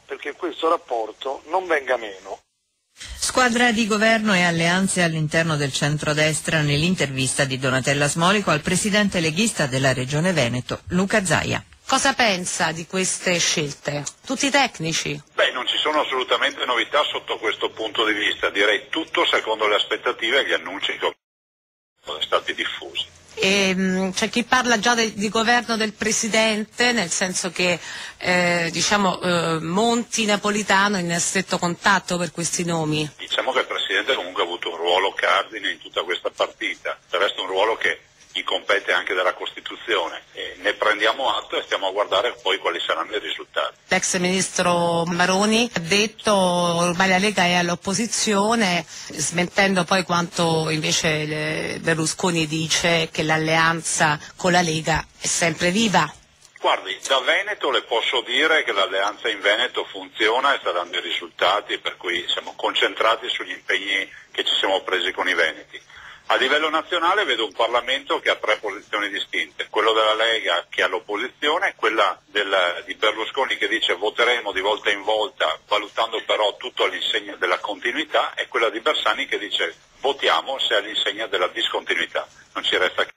perché questo rapporto non venga meno. Squadra di governo e alleanze all'interno del centrodestra nell'intervista di Donatella Smolico al presidente leghista della Regione Veneto, Luca Zaia. Cosa pensa di queste scelte? Tutti tecnici? Non ci sono assolutamente novità sotto questo punto di vista, direi tutto secondo le aspettative e gli annunci che sono stati diffusi. C'è chi parla già di governo del presidente, nel senso che Monti, Napolitano in stretto contatto per questi nomi. Diciamo che il presidente comunque ha avuto un ruolo cardine in tutta questa partita, del resto un ruolo che gli compete anche dalla Costituzione, e ne prendiamo atto e stiamo a guardare poi quali saranno i risultati. L'ex ministro Maroni ha detto ormai la Lega è all'opposizione, smentendo poi quanto invece Berlusconi dice, che l'alleanza con la Lega è sempre viva. Guardi, da Veneto le posso dire che l'alleanza in Veneto funziona e sta dando i risultati, per cui siamo concentrati sugli impegni che ci siamo presi con i veneti. A livello nazionale vedo un Parlamento che ha tre posizioni distinte, quello della Lega che è all'opposizione, quella di Berlusconi che dice voteremo di volta in volta, valutando però tutto all'insegna della continuità, e quella di Bersani che dice votiamo se all'insegna della discontinuità. Non ci resta che